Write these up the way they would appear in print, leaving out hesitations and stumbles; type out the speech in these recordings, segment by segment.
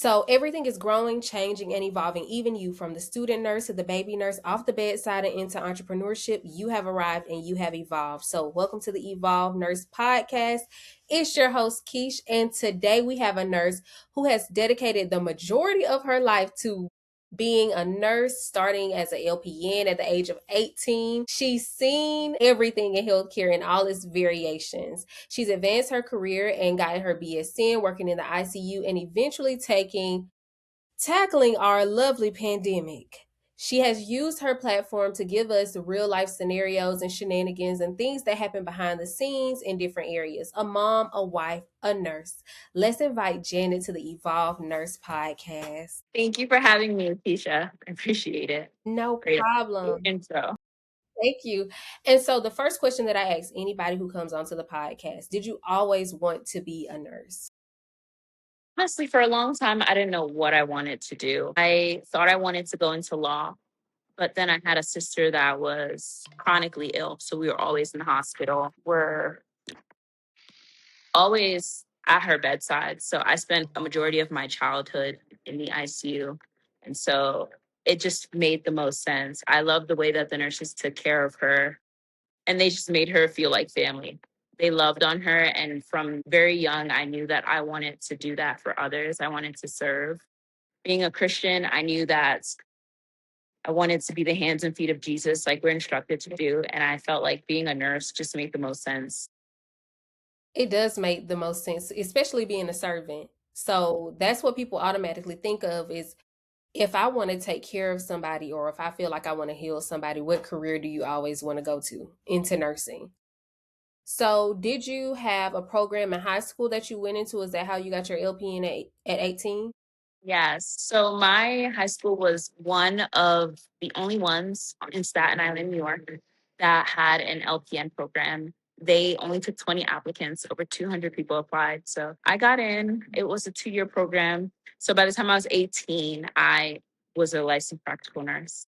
So everything is growing, changing, and evolving. Even you, from the student nurse to the baby nurse, off the bedside and into entrepreneurship, you have arrived and you have evolved. So welcome to the Evolve Nurse Podcast. It's your host, Keesh, and today we have a nurse who has dedicated the majority of her life to being a nurse, starting as a LPN at the age of 18. She's seen everything in healthcare in all its variations. She's advanced her career and gotten her BSN, working in the ICU, and eventually tackling our lovely pandemic. She has used her platform to give us real life scenarios and shenanigans and things that happen behind the scenes in different areas. A mom, a wife, a nurse. Let's invite Janet to the Evolve Nurse Podcast. Thank you for having me, Keisha. I appreciate it. No Great problem. intro. Thank you. And so, the first question that I ask anybody who comes onto the podcast: did you always want to be a nurse? Honestly, for a long time, I didn't know what I wanted to do. I thought I wanted to go into law, but then I had a sister that was chronically ill. So we were always in the hospital. We're always at her bedside. So I spent a majority of my childhood in the ICU. And so it just made the most sense. I love the way that the nurses took care of her and they just made her feel like family. They loved on her. And from very young, I knew that I wanted to do that for others. I wanted to serve. Being a Christian, I knew that I wanted to be the hands and feet of Jesus, like we're instructed to do. And I felt like being a nurse just made the most sense. It does make the most sense, especially being a servant. So that's what people automatically think of is if I want to take care of somebody or if I feel like I want to heal somebody, what career do you always want to go to? Into nursing. So did you have a program in high school that you went into? Is that how you got your LPN at 18? Yes. So my high school was one of the only ones in Staten Island, New York, that had an LPN program. They only took 20 applicants, over 200 people applied. So I got in. It was a 2-year program. So by the time I was 18, I was a licensed practical nurse.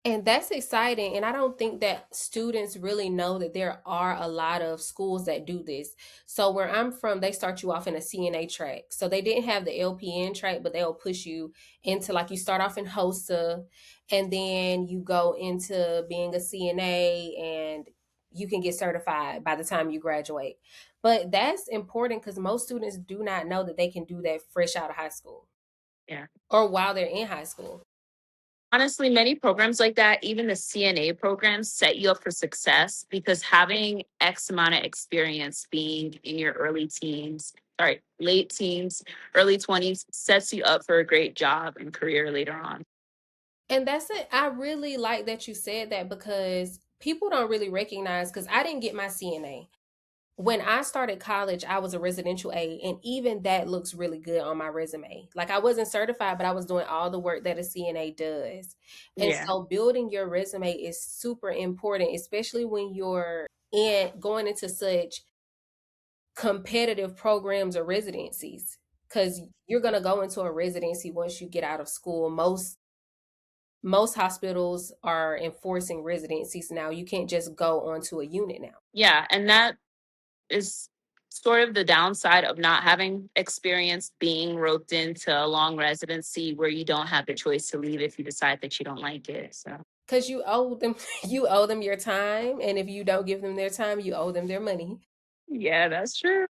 And that's exciting. And I don't think that students really know that there are a lot of schools that do this. So where I'm from, they start you off in a CNA track. So they didn't have the LPN track, but they'll push you into like you start off in HOSA and then you go into being a CNA and you can get certified by the time you graduate. But that's important because most students do not know that they can do that fresh out of high school Yeah. or while they're in high school. Honestly, many programs like that, even the CNA programs, set you up for success because having X amount of experience being in your late teens, early 20s sets you up for a great job and career later on. And that's it. I really like that you said that because people don't really recognize because I didn't get my CNA. When I started college, I was a residential aide, and even that looks really good on my resume. Like I wasn't certified, but I was doing all the work that a CNA does. And Yeah. so building your resume is super important, especially when you're going into such competitive programs or residencies. Because you're gonna go into a residency once you get out of school. Most hospitals are enforcing residencies now. You can't just go onto a unit now. Yeah. And that is sort of the downside of not having experience being roped into a long residency where you don't have the choice to leave if you decide that you don't like it. So, Because you owe them you owe them your time. And if you don't give them their time, you owe them their money. yeah, that's true.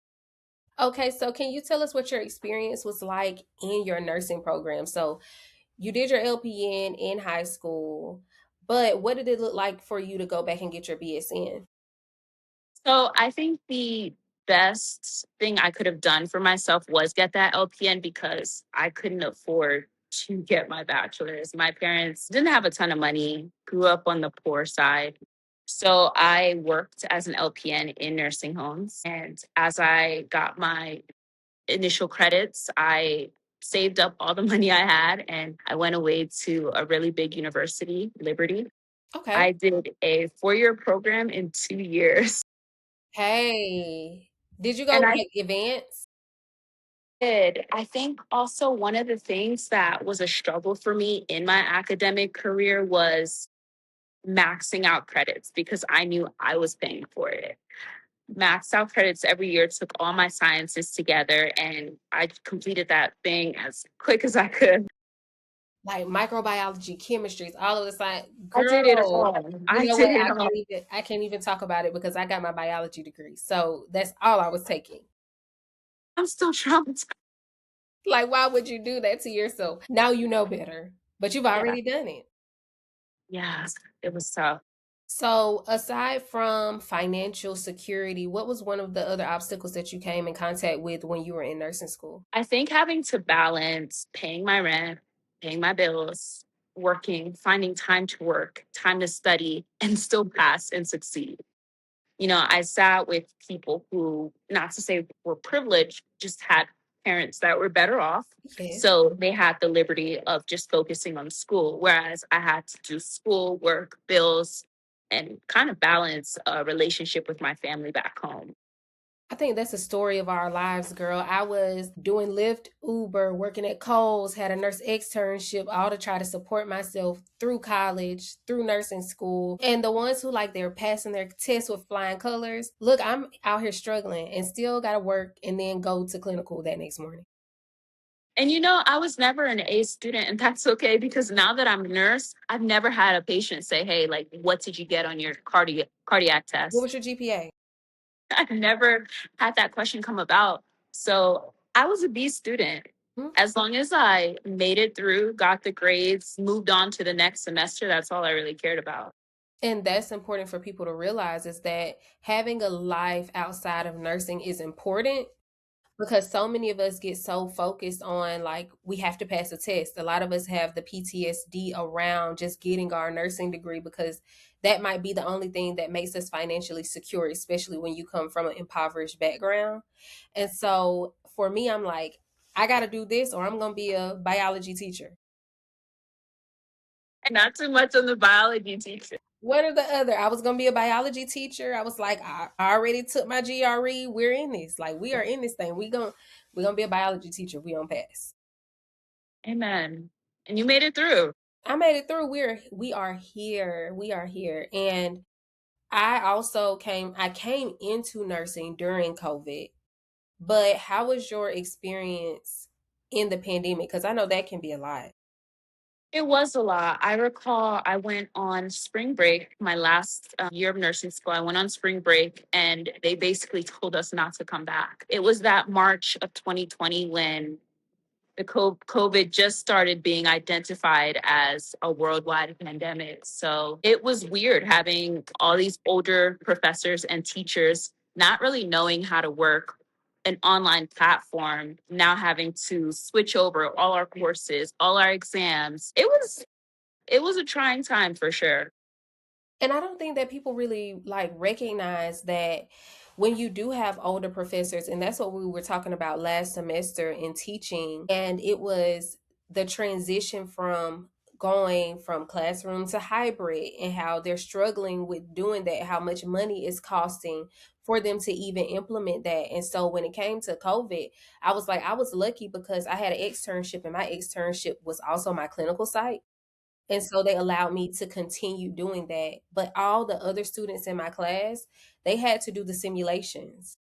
Okay, so can you tell us what your experience was like in your nursing program? So you did your LPN in high school, but what did it look like for you to go back and get your BSN? So I think the best thing I could have done for myself was get that LPN because I couldn't afford to get my bachelor's. My parents didn't have a ton of money, grew up on the poor side. So I worked as an LPN in nursing homes. And as I got my initial credits, I saved up all the money I had and I went away to a really big university, Liberty. Okay. I did a 4-year program in 2 years. Hey, did you go And I like advance? did. I think also one of the things that was a struggle for me in my academic career was maxing out credits because I knew I was paying for it. maxed out credits every year, took all my sciences together, and I completed that thing as quick as I could. Like microbiology, chemistries, all of the science. I did it Girl, all. you I know did what? it all. I can't even talk about it because I got my biology degree. So that's all I was taking. I'm still traumatized. Like, why would you do that to yourself? Now you know better, but you've Yeah. already done it. Yeah. It was tough. So, aside from financial security, what was one of the other obstacles that you came in contact with when you were in nursing school? I think having to balance paying my rent, paying my bills, working, finding time to work, time to study, and still pass and succeed. I sat with people who, not to say were privileged, just had parents that were better off. Yes. So they had the liberty of just focusing on school, whereas I had to do school, work, bills, and kind of balance a relationship with my family back home. I think that's the story of our lives, girl. I was doing Lyft, Uber, working at Kohl's, had a nurse externship, all to try to support myself through college, through nursing school. And the ones who like they're passing their tests with flying colors, look, I'm out here struggling and still got to work and then go to clinical that next morning. And I was never an A student, and that's okay because now that I'm a nurse, I've never had a patient say, "Hey, like, what did you get on your cardiac What test?" was your GPA? I've never had that question come about. So I was a B student. Hmm? As long as I made it through, got the grades, moved on to the next semester, that's all I really cared about. And that's important for people to realize is that having a life outside of nursing is important because so many of us get so focused on like we have to pass a test. A lot of us have the PTSD around just getting our nursing degree because that might be the only thing that makes us financially secure, especially when you come from an impoverished background. And so for me, I'm like, I got to do this or I'm going to be a biology teacher. And not too much on the biology teacher. One or the other. I was gonna be a biology teacher. I was like, I already took my GRE. We're in this. Like, we are in this thing. We're gonna be a biology teacher. We don't pass. Amen. And you made it through. I made it through. We are here. We are here. And I came into nursing during COVID. But how was your experience in the pandemic? Because I know that can be a lot. It was a lot. I recall I went on spring break, my last year of nursing school. I went on spring break and they basically told us not to come back. It was that March of 2020 when the COVID just started being identified as a worldwide pandemic. So it was weird having all these older professors and teachers not really knowing how to work an online platform, now having to switch over all our courses, all our exams. It was a trying time for sure. And I don't think that people really like recognize that when you do have older professors, and that's what we were talking about last semester in teaching, and it was the transition from going from classroom to hybrid and how they're struggling with doing that, how much money is costing for them to even implement that. And so when it came to COVID, I was like, I was lucky because I had an externship, and my externship was also my clinical site. And so they allowed me to continue doing that. But all the other students in my class, they had to do the simulations.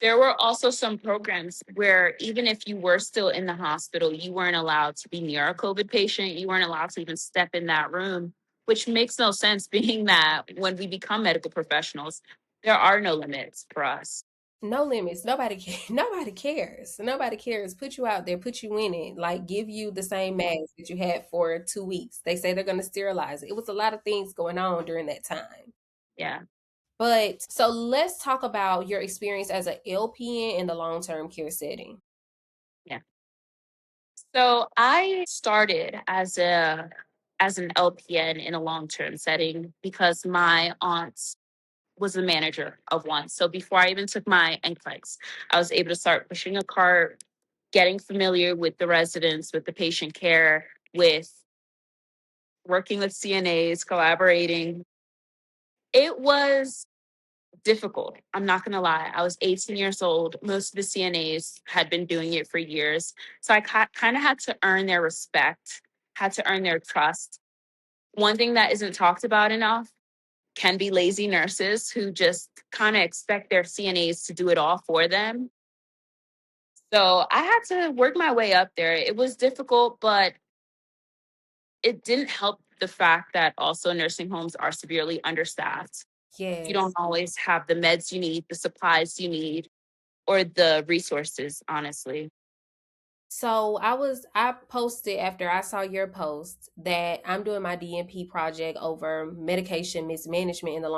There were also some programs where even if you were still in the hospital, you weren't allowed to be near a COVID patient. You weren't allowed to even step in that room, which makes no sense, being that when we become medical professionals, there are no limits for us. No limits. Nobody cares. Nobody cares. Put you out there, put you in it, like give you the same mask that you had for 2 weeks. They say they're gonna sterilize it. It was a lot of things going on during that time. Yeah. But so let's talk about your experience as a LPN in the long-term care setting. Yeah. So I started as an LPN in a long-term setting because my aunt was the manager of one. So before I even took my NCLEX, I was able to start pushing a cart, getting familiar with the residents, with the patient care, with working with CNAs, collaborating. It was difficult. I'm not going to lie. I was 18 years old. Most of the CNAs had been doing it for years. So I kind of had to earn their respect, had to earn their trust. One thing that isn't talked about enough, can be lazy nurses who just kind of expect their CNAs to do it all for them. So I had to work my way up there. It was difficult, but it didn't help the fact that also nursing homes are severely understaffed. You don't Yes. always have the meds you need, the supplies you need, or the resources, honestly. So I posted after I saw your post that I'm doing my DNP project over medication mismanagement in the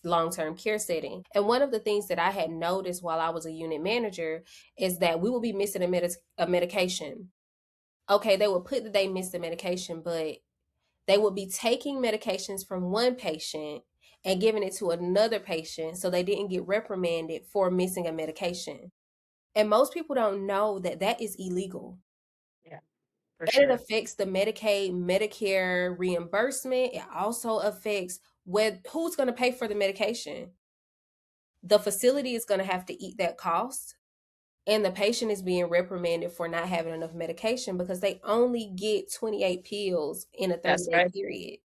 long-term care setting. And one of the things that I had noticed while I was a unit manager is that we will be missing a medication. Okay, they would put that they missed the medication, but they would be taking medications from one patient and giving it to another patient so they didn't get reprimanded for missing a medication. And most people don't know that that is illegal. Yeah, for And it sure. affects the Medicaid, Medicare reimbursement. It also affects who's going to pay for the medication. The facility is going to have to eat that cost, and the patient is being reprimanded for not having enough medication because they only get 28 pills in a That's 30-day right. period.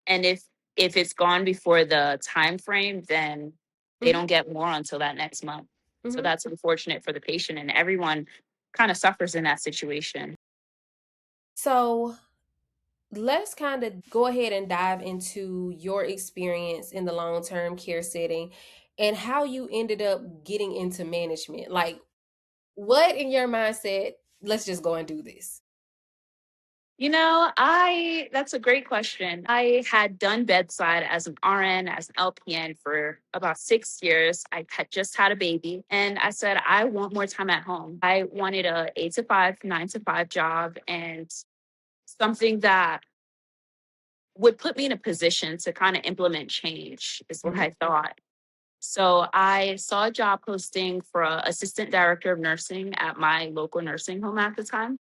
And if it's gone before the time frame, then they Hmm. don't get more until that next month. So Hmm. that's unfortunate for the patient, and everyone kind of suffers in that situation. So let's kind of go ahead and dive into your experience in the long-term care setting and how you ended up getting into management. Like, what in your mindset, let's just go and do this? I that's a great question. I had done bedside as an RN, as an LPN for about 6 years. I had just had a baby, and I said I want more time at home. I wanted a 8 to 5, 9 to 5 job, and something that would put me in a position to kind of implement change is what Mhm. I thought. So I saw a job posting for a assistant director of nursing at my local nursing home at the time.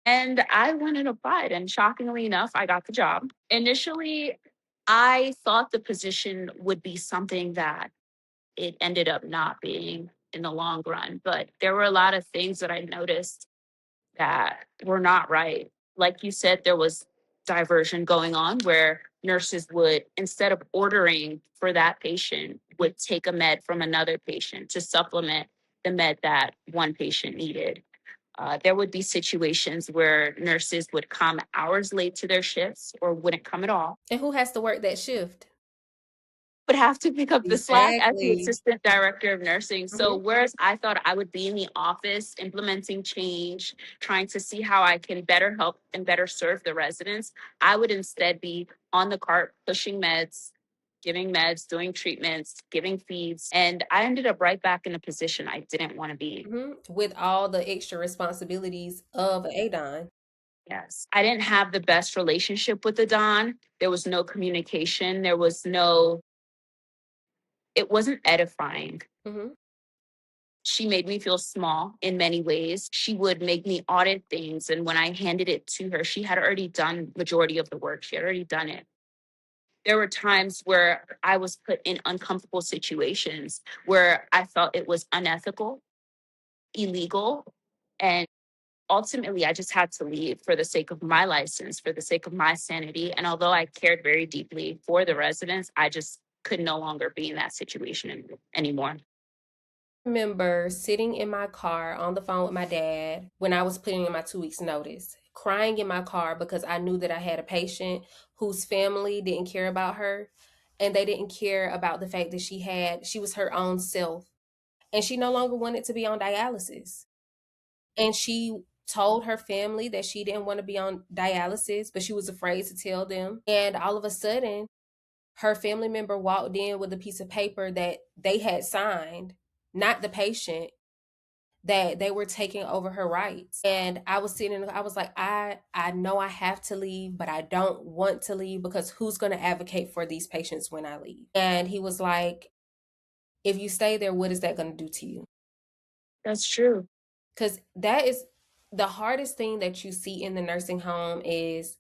And I went and applied, and shockingly enough, I got the job. Initially, I thought the position would be something that it ended up not being in the long run, but there were a lot of things that I noticed that were not right. Like you said, there was diversion going on where nurses would, instead of ordering for that patient, would take a med from another patient to supplement the med that one patient needed. There would be situations where nurses would come hours late to their shifts or wouldn't come at all, And who has to work that shift? would have to pick up the slack as the Exactly. assistant director of nursing. So, Mhm. whereas I thought I would be in the office implementing change, trying to see how I can better help and better serve the residents, I would instead be on the cart pushing meds, giving meds, doing treatments, giving feeds. And I ended up right back in a position I didn't want to be. With all the extra responsibilities of ADON. Yes. I didn't have the best relationship with the Don. There was no communication. There was no, it wasn't edifying. Mhm. She made me feel small in many ways. She would make me audit things. And when I handed it to her, she had already done majority of the work. She had already done it. There were times where I was put in uncomfortable situations where I felt it was unethical, illegal, and ultimately I just had to leave for the sake of my license, for the sake of my sanity. And although I cared very deeply for the residents, I just could no longer be in that situation anymore. Remember sitting in my car on the phone with my dad when I was putting in my 2 weeks notice, crying in my car because I knew that I had a patient whose family didn't care about her, and they didn't care about the fact that she was her own self, and she no longer wanted to be on dialysis. And she told her family that she didn't want to be on dialysis, but she was afraid to tell them. And all of a sudden, her family member walked in with a piece of paper that they had signed, not the patient, that they were taking over her rights. And I was sitting, I was like, I know I have to leave, but I don't want to leave because who's going to advocate for these patients when I leave? And he was like, if you stay there, what is that going to do to you? That's true. Because that is the hardest thing that you see in the nursing home is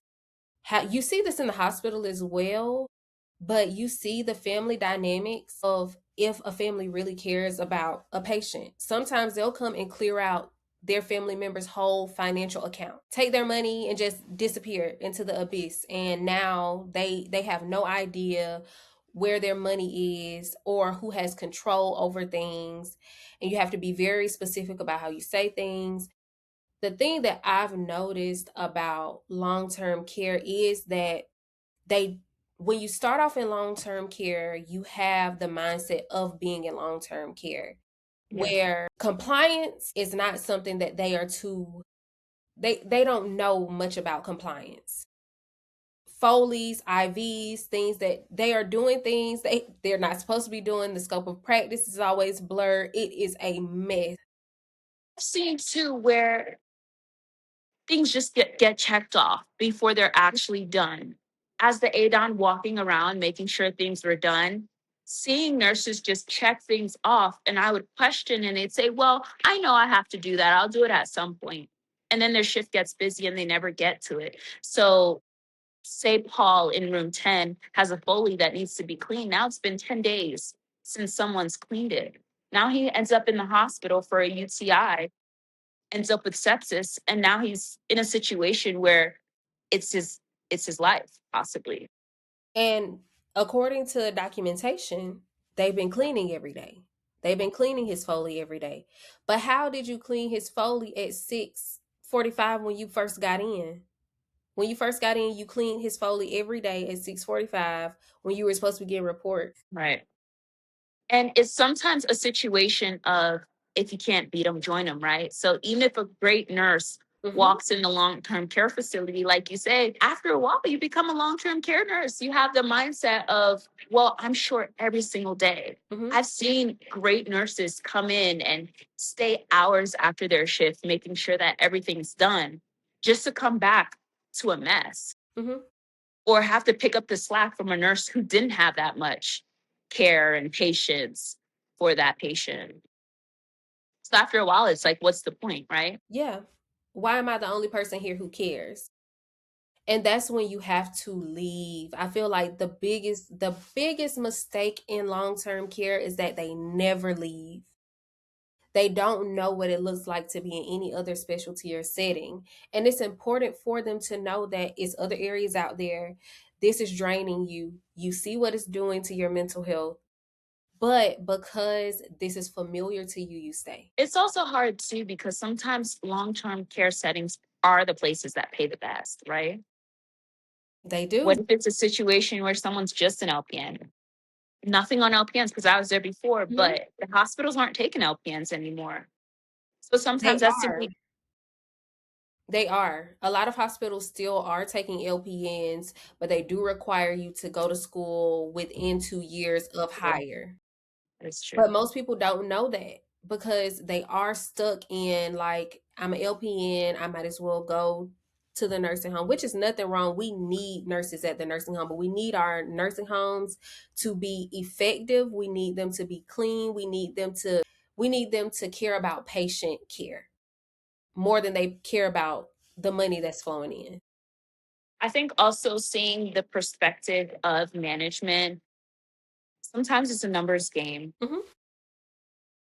how you see this in the hospital as well, but you see the family dynamics of if a family really cares about a patient. Sometimes they'll come and clear out their family members' whole financial account, take their money and just disappear into the abyss. And now they have no idea where their money is or who has control over things. And you have to be very specific about how you say things. The thing that I've noticed about long-term care is that they when you start off in long-term care, you have the mindset of being in long-term care Yeah. where compliance is not something that they don't know much about compliance. Foley's, IVs, things that they are doing things they're not supposed to be doing. The scope of practice is always blurred. It is a mess. I've seen too where things just get checked off before they're actually done. As the ADON walking around, making sure things were done, seeing nurses just check things off. And I would question and they'd say, well, I know I have to do that. I'll do it at some point. And then their shift gets busy and they never get to it. So say Paul in room 10 has a Foley that needs to be cleaned. Now it's been 10 days since someone's cleaned it. Now he ends up in the hospital for a UTI, ends up with sepsis, and now he's in a situation where it's his it's his life possibly. And according to documentation, they've been cleaning every day. They've been cleaning his Foley every day. But how did you clean his Foley at 6:45 when you first got in? When you first got in, you cleaned his Foley every day at 6:45 when you were supposed to be getting reports. Right. And it's sometimes a situation of if you can't beat them, join them, right? So even if a great nurse Mhm. walks in a long-term care facility, like you said, after a while, you become a long-term care nurse. You have the mindset of, well, I'm short every single day. Mhm. I've seen great nurses come in and stay hours after their shift, making sure that everything's done just to come back to a mess Mhm. or have to pick up the slack from a nurse who didn't have that much care and patience for that patient. So after a while, it's like, what's the point, right? Yeah. Why am I the only person here who cares? And that's when you have to leave. I feel like the biggest mistake in long-term care is that they never leave. They don't know what it looks like to be in any other specialty or setting. And it's important for them to know that it's other areas out there. This is draining you. You see what it's doing to your mental health. But because this is familiar to you, you stay. It's also hard too because sometimes long term care settings are the places that pay the best, right? They What do. if it's a situation where someone's just an LPN? Nothing on LPNs because I was there before, Mhm. but the hospitals aren't taking LPNs anymore. So They sometimes that's are. simply They are. A lot of hospitals still are taking LPNs, but they do require you to go to school within 2 years of true. hire. That's But true. most people don't know that because they are stuck in like, I'm an LPN, I might as well go to the nursing home, which is nothing wrong. We need nurses at the nursing home, but we need our nursing homes to be effective. We need them to be clean. We need them to care about patient care more than they care about the money that's flowing in. I think also seeing the perspective of management, sometimes it's a numbers game. Mhm.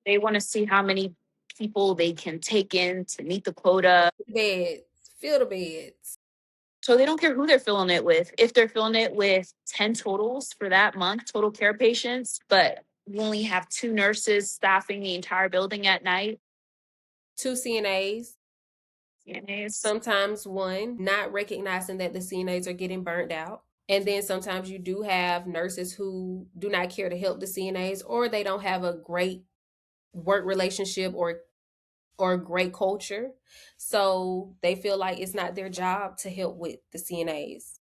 They want to see how many people they can take in to meet the quota. Beds, fill the beds. So they don't care who they're filling it with. If they're filling it with 10 totals for that month, total care patients, but we only have two nurses staffing the entire building at night, Two CNAs, CNAs, sometimes one, not recognizing that the CNAs are getting burnt out. And then sometimes you do have nurses who do not care to help the CNAs or they don't have a great work relationship or great culture. So they feel like it's not their job to help with the CNAs.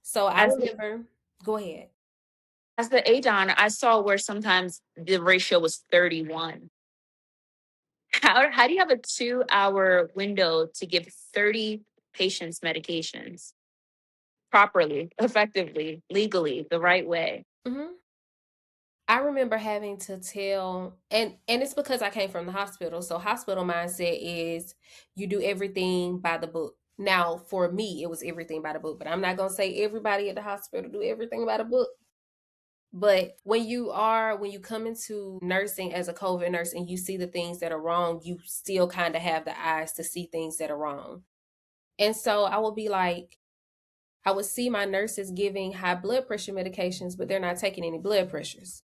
So I as remember, go ahead. as the ADON, I saw where sometimes the ratio was 31. How do you have a 2 hour window to give 30 patients medications properly, effectively, legally, the right way? Mhm. I remember having to tell, and it's because I came from the hospital. So hospital mindset is you do everything by the book. Now, for me, it was everything by the book, but I'm not going to say everybody at the hospital do everything by the book. But when you come into nursing as a COVID nurse and you see the things that are wrong, you still kind of have the eyes to see things that are wrong. And so I will be like, I would see my nurses giving high blood pressure medications, but they're not taking any blood pressures.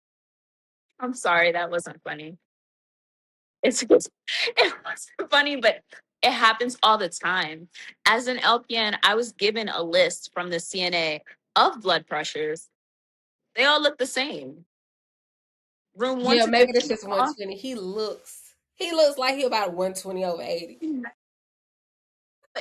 I'm sorry, that wasn't funny. It wasn't funny, but it happens all the time. As an LPN, I was given a list from the CNA of blood pressures. They all look the same. Room one Yeah, to maybe that's 15 just off. 120. He looks like he about 120 over 80.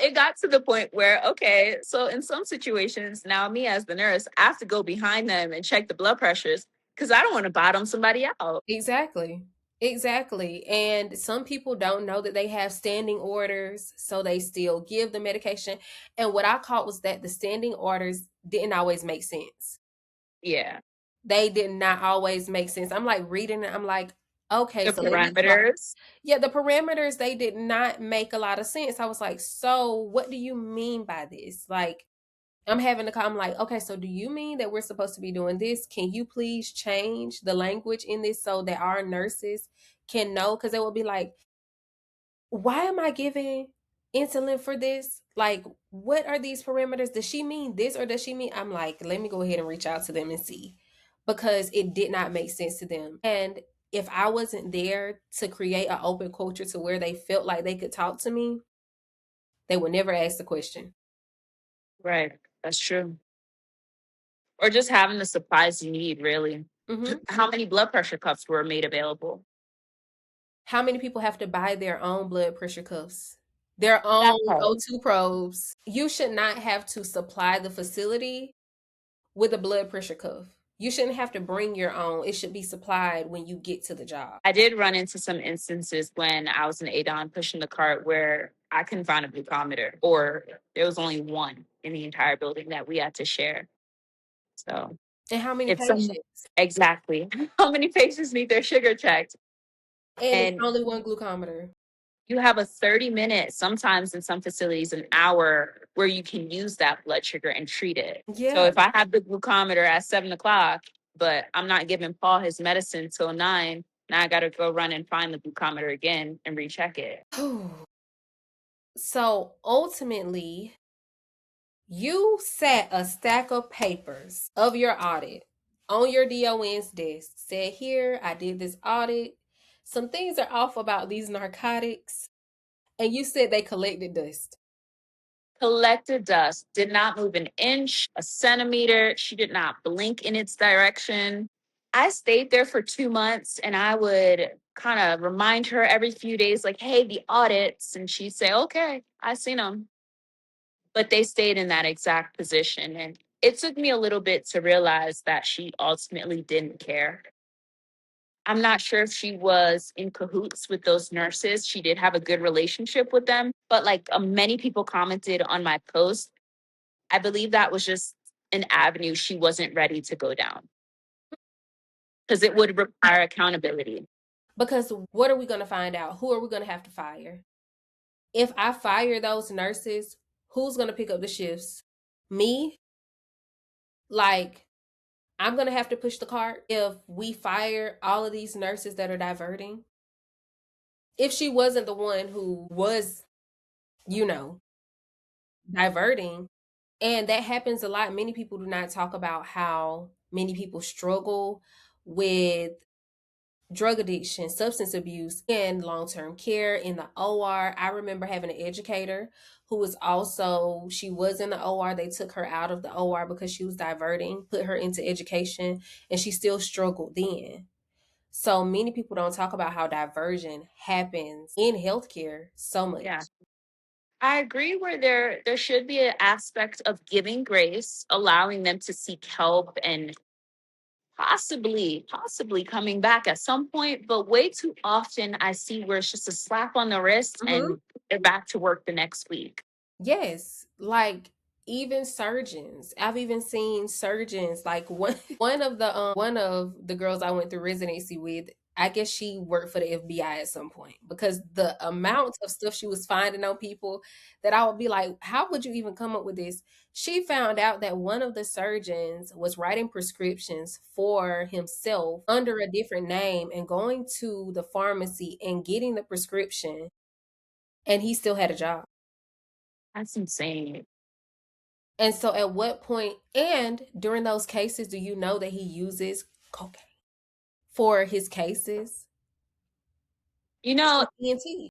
It got to the point where, okay, so in some situations, now me as the nurse, I have to go behind them and check the blood pressures because I don't want to bottom somebody out. Exactly. Exactly. And some people don't know that they have standing orders, so they still give the medication. And what I caught was that the standing orders didn't always make sense. Yeah. They did not always make sense. I'm like reading it, I'm like, okay, The so that means like, parameters. yeah, the parameters, they did not make a lot of sense. I was like, so what do you mean by this? Like, I'm like, okay, so do you mean that we're supposed to be doing this? Can you please change the language in this so that our nurses can know? Because they will be like, why am I giving insulin for this? Like, what are these parameters? Does she mean this or does she mean? I'm like, let me go ahead and reach out to them and see because it did not make sense to them. And if I wasn't there to create an open culture to where they felt like they could talk to me, they would never ask the question. Right. That's true. Or just having the supplies you need, really. Hmm. How many blood pressure cuffs were made available? How many people have to buy their own blood pressure cuffs? Their That own part. O2 probes. You should not have to supply the facility with a blood pressure cuff. You shouldn't have to bring your own. It should be supplied when you get to the job. I did run into some instances when I was in ADON pushing the cart where I couldn't find a glucometer, or there was only one in the entire building that we had to share. So And how many if some patients? exactly how many patients need their sugar checked, And it's and only one glucometer. you have a 30-minute, sometimes in some facilities, an hour where you can use that blood sugar and treat it. So Yeah. if I have the glucometer at 7 o'clock, but I'm not giving Paul his medicine till 9, now I got to go run and find the glucometer again and recheck it. So ultimately, you set a stack of papers of your audit on your DON's desk. Said, here, I did this audit. Some things are off about these narcotics. And you said they collected dust. Collected dust, did not move an inch, a centimeter. She did not blink in its direction. I stayed there for 2 months and I would kind of remind her every few days, like, hey, the audits. And she'd say, okay, I seen them. But they stayed in that exact position. And it took me a little bit to realize that she ultimately didn't care. I'm not sure if she was in cahoots with those nurses. She did have a good relationship with them. But like many people commented on my post, I believe that was just an avenue she wasn't ready to go down because it would require accountability. Because what are we going to find out? Who are we going to have to fire? If I fire those nurses, who's going to pick up the shifts? Me? Like, I'm going to have to push the cart if we fire all of these nurses that are diverting. If she wasn't the one who was, you know, diverting, and that happens a lot. Many people do not talk about how many people struggle with drug addiction, substance abuse, and long term care in the OR. I remember having an educator who was also, she was in the OR. They took her out of the OR because she was diverting, put her into education, and she still struggled then. So many people don't talk about how diversion happens in healthcare so Yeah. much. I agree where there should be an aspect of giving grace, allowing them to seek help and possibly coming back at some point. But way too often I see where it's just a slap on the wrist Mhm. and they're back to work the next week. Yes, like even surgeons. I've even seen surgeons like one of the girls I went through residency with. I guess she worked for the FBI at some point because the amount of stuff she was finding on people that I would be like, how would you even come up with this? She found out that one of the surgeons was writing prescriptions for himself under a different name and going to the pharmacy and getting the prescription, and he still had a job. That's insane. And so, at what point, and during those cases, do you know that he uses cocaine for his cases? You It's know, like ENT.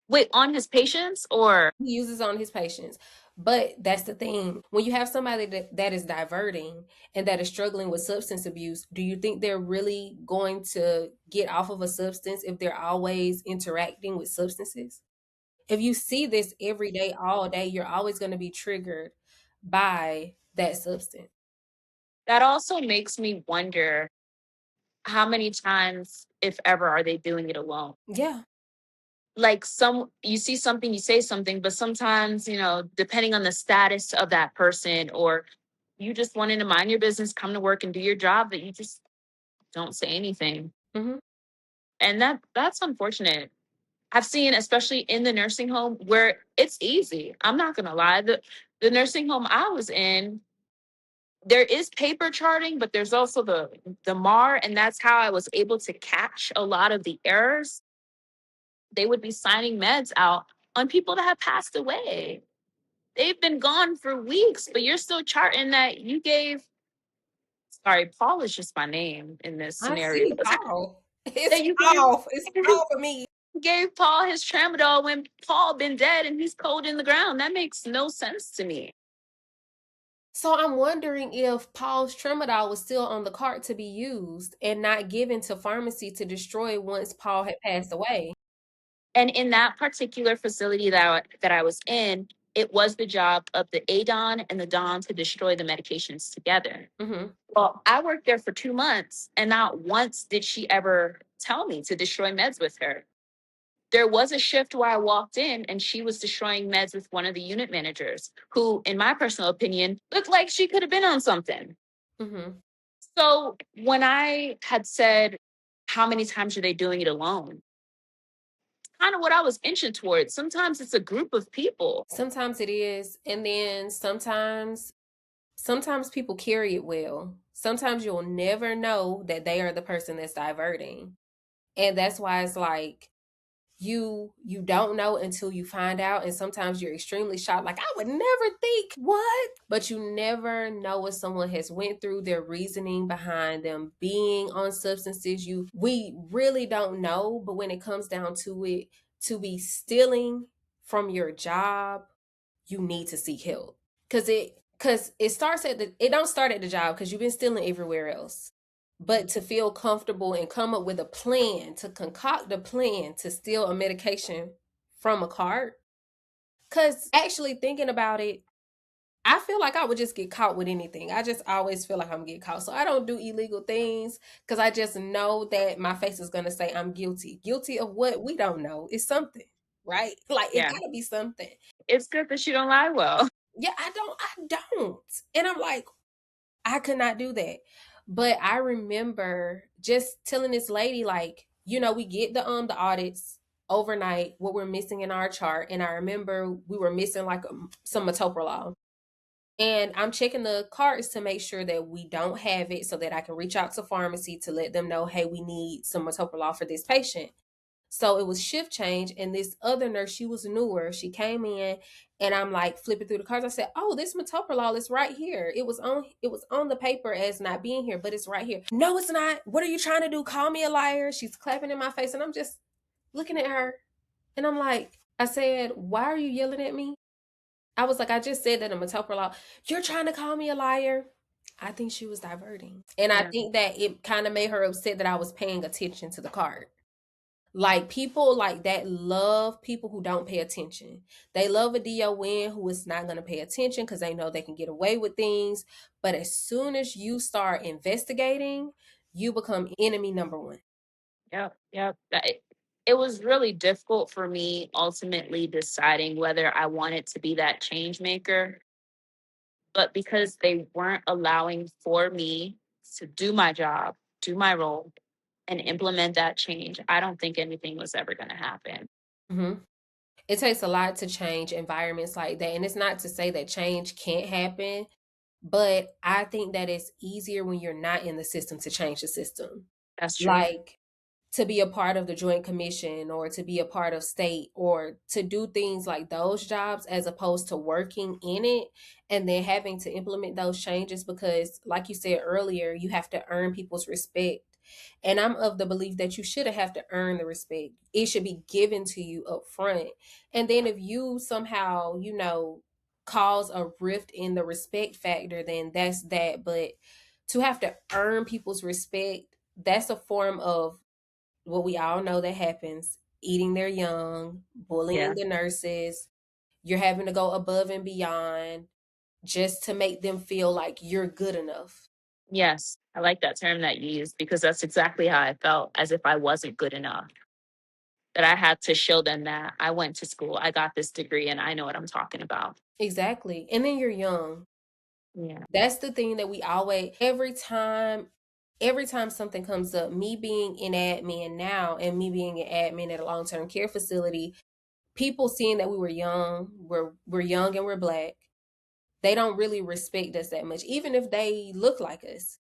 wait, on his patients or He uses on his patients. But that's the thing. When you have somebody that is diverting and that is struggling with substance abuse, do you think they're really going to get off of a substance if they're always interacting with substances? If you see this every day, all day, you're always going to be triggered by that substance. that also makes me wonder how many times, if ever, are they doing it alone? Yeah. Like some you see something, you say something, but sometimes, depending on the status of that person, or you just wanting to mind your business, come to work and do your job, that you just don't say anything. Hmm. And that's unfortunate. I've seen, especially in the nursing home, where it's easy. I'm not gonna lie. The nursing home I was in, there is paper charting, but there's also the MAR, and that's how I was able to catch a lot of the errors. They would be signing meds out on people that have passed away. They've been gone for weeks, but you're still charting that you gave. Sorry, Paul is just my name in this I scenario. see Paul. It's That you Paul. It's gave Paul for me. gave Paul his tramadol when Paul been dead and he's cold in the ground. That makes no sense to me. So I'm wondering if Paul's tramadol was still on the cart to be used and not given to pharmacy to destroy once Paul had passed away. And in that particular facility that I was in, it was the job of the ADON and the DON to destroy the medications together. Hmm. Well, I worked there for 2 months, and not once did she ever tell me to destroy meds with her. There was a shift where I walked in and she was destroying meds with one of the unit managers, who, in my personal opinion, looked like she could have been on something. Hmm. So when I had said, how many times are they doing it alone? Kind of what I was inching towards. Sometimes it's a group of people. Sometimes it is, and then sometimes people carry it well. Sometimes you'll never know that they are the person that's diverting. And that's why it's like you don't know until you find out, and sometimes you're extremely shocked like I would never think what, but you never know what someone has went through, their reasoning behind them being on substances. We really don't know, but when it comes down to it, to be stealing from your job, you need to seek help because it starts at the it don't start at the job because you've been stealing everywhere else, but to feel comfortable and come up with a plan, to concoct a plan to steal a medication from a cart. Because actually thinking about it, I feel like I would just get caught with anything. I just always feel like I'm getting caught. So I don't do illegal things because I just know that my face is going to say I'm guilty. Guilty of what? We don't know. It's something, right? Like it Yeah. got to be something. It's good that you don't lie well. Yeah, I don't. And I'm like, I could not do that. But I remember just telling this lady, like, we get the audits overnight, what we're missing in our chart. And I remember we were missing like some metoprolol. And I'm checking the carts to make sure that we don't have it so that I can reach out to pharmacy to let them know, hey, we need some metoprolol for this patient. So it was shift change, and this other nurse, she was newer. She came in, and I'm like flipping through the cards. I said, "Oh, this metoprolol is right here. It was on the paper as not being here, but it's right here." No, it's not. What are you trying to do? Call me a liar? She's clapping in my face, and I'm just looking at her, and I'm like, I said, "Why are you yelling at me?" I was like, "I just said that a metoprolol. You're trying to call me a liar." I think she was diverting, and I Yeah. think that it kind of made her upset that I was paying attention to the card. Like people like that love people who don't pay attention. They love a DON who is not going to pay attention because they know they can get away with things. But as soon as you start investigating, you become enemy number one. Yep. Yep. It was really difficult for me ultimately deciding whether I wanted to be that change maker, but because they weren't allowing for me to do my job, do my role, and implement that change, I don't think anything was ever going to happen. Hmm. It takes a lot to change environments like that. And it's not to say that change can't happen, but I think that it's easier when you're not in the system to change the system. That's true. Like, to be a part of the joint commission or to be a part of state or to do things like those jobs as opposed to working in it and then having to implement those changes because like you said earlier you have to earn people's respect, and I'm of the belief that you shouldn't have to earn the respect. It should be given to you up front, and then if you somehow cause a rift in the respect factor, then that's that. But to have to earn people's respect, that's a form of what we all know that happens: eating their young, bullying Yeah. the nurses. You're having to go above and beyond just to make them feel like you're good enough. Yes. I like that term that you used because that's exactly how I felt, as if I wasn't good enough. That I had to show them that I went to school, I got this degree, and I know what I'm talking about. Exactly. And then you're young. Yeah. That's the thing that we always, every time something comes up, me being in admin now and me being an admin at a long-term care facility, people seeing that we were young, we're young and we're black, they don't really respect us that much, even if they look like us.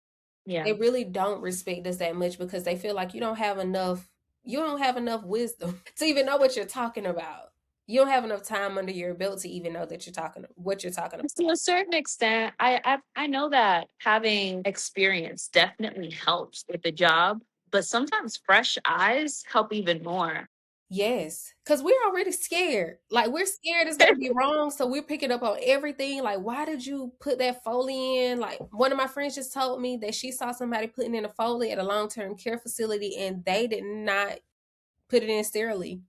Yeah. They really don't respect us that much because they feel like you don't have enough wisdom to even know what you're talking about. You don't have enough time under your belt to even know that you're talking what you're talking about. To a certain extent, I know that having experience definitely helps with the job, but sometimes fresh eyes help even more. Yes, because we're already scared. Like, we're scared it's gonna be wrong, so we're picking up on everything. Like, why did you put that Foley in? Like, one of my friends just told me that she saw somebody putting in a Foley at a long-term care facility and they did not put it in sterilely.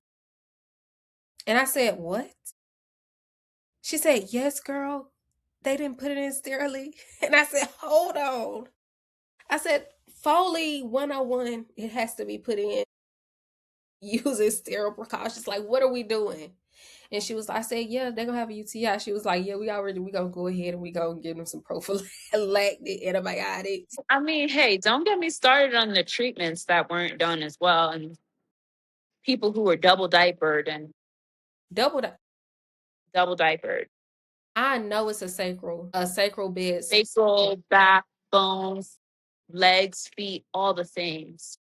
And I said, "What?" She said, "Yes, girl. They didn't put it in sterilely." And I said, "Hold on." I said, "Foley 101, it has to be put in using sterile precautions. Like, what are we doing?" And she was, I said, "Yeah, they're gonna have a UTI." She was like, "Yeah, we gonna go ahead and we gonna give them some prophylactic antibiotics." I mean, hey, don't get me started on the treatments that weren't done as well, and people who were Double that. double diapered, I know it's a sacral bed. facial, back, bones, legs, feet, all the things.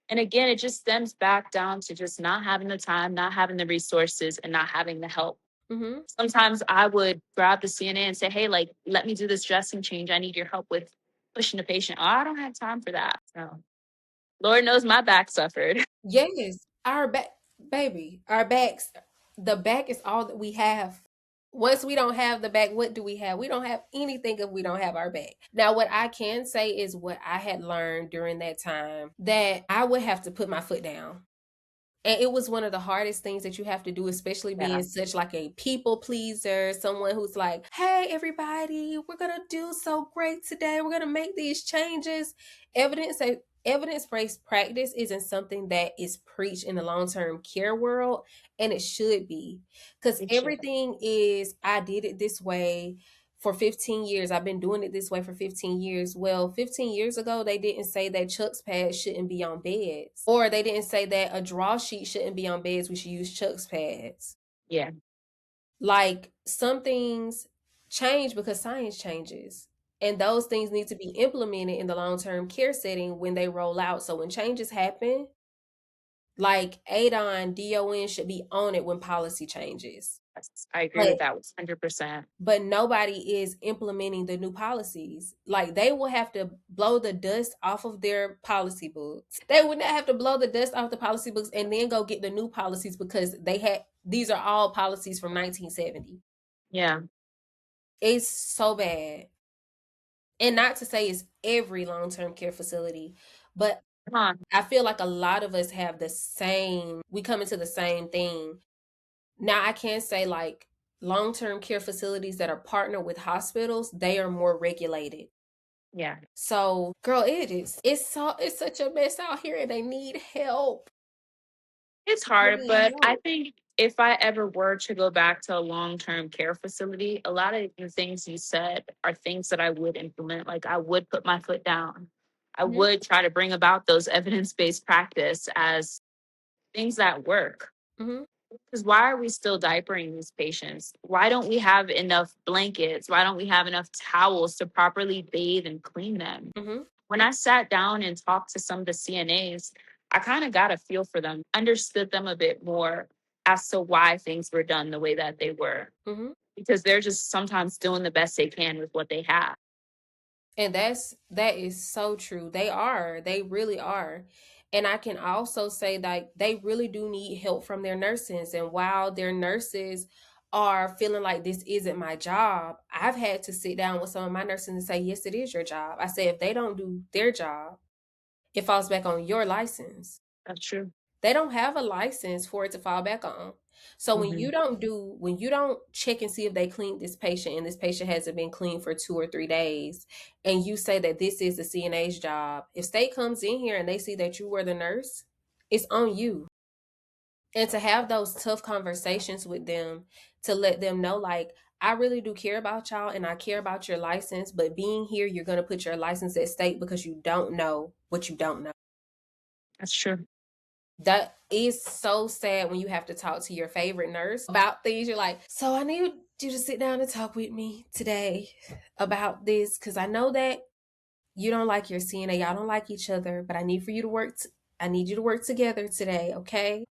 And again, it just stems back down to just not having the time, not having the resources, and not having the help. Mm-hmm. Sometimes I would grab the CNA and say, hey, like, let me do this dressing change. I need your help with pushing the patient. Oh, I don't have time for that. So, Lord knows my back suffered. Yes, our back, baby, our backs. The back is all that we have. Once we don't have the back, what do we have? We don't have anything if we don't have our back. Now, what I can say is what I had learned during that time, that I would have to put my foot down. And it was one of the hardest things that you have to do, especially Yeah. being such like a people pleaser, someone who's like, "Hey, everybody, we're gonna do so great today. We're gonna make these changes." Evidence-based practice isn't something that is preached in the long-term care world, and it should be, because It should. everything is, I did it this way for 15 years. I've been doing it this way for 15 years. Well, 15 years ago, they didn't say that Chuck's pads shouldn't be on beds, or they didn't say that a draw sheet shouldn't be on beds. We should use Chuck's pads. Yeah. Like, some things change because science changes. And those things need to be implemented in the long term care setting when they roll out. So when changes happen, like ADON, DON should be on it when policy changes. Yes, I agree with But that 100%. nobody is implementing the new policies. Like, they will have to blow the dust off of their policy books. They would not have to blow the dust off the policy books and then go get the new policies because these are all policies from 1970. Yeah. It's so bad. And not to say it's every long-term care facility, but Come on. I feel like a lot of us have we come into the same thing. Now, I can say, like, long-term care facilities that are partnered with hospitals, they are more regulated. Yeah. So, girl, it's such a mess out here and they need help. It's They hard, need but I help. think if I ever were to go back to a long term care facility, a lot of the things you said are things that I would implement. Like, I would put my foot down. I Mhm. would try to bring about those evidence-based practice as things that work. Mhm. Because why are we still diapering these patients? Why don't we have enough blankets? Why don't we have enough towels to properly bathe and clean them? Mhm. When I sat down and talked to some of the CNAs, I kind of got a feel for them, understood them a bit more as to why things were done the way that they were, Mhm. because they're just sometimes doing the best they can with what they have. And that is so true. They are. They really are. And I can also say that they really do need help from their nurses. And while their nurses are feeling like this isn't my job, I've had to sit down with some of my nurses and say, yes, it is your job. I say, if they don't do their job, it falls back on your license. That's true. They don't have a license for it to fall back on. So Hmm. when you don't check and see if they cleaned this patient and this patient hasn't been clean for 2 or 3 days, and you say that this is the CNA's job, if state comes in here and they see that you were the nurse, it's on you. And to have those tough conversations with them to let them know, like, I really do care about y'all and I care about your license, but being here, you're going to put your license at stake because you don't know what you don't know. That's true. That is so sad when you have to talk to your favorite nurse about things. You're like, so I need you to sit down and talk with me today about this because I know that you don't like your CNA. Y'all don't like each other, but I need for you to work. I need you to work together today, okay?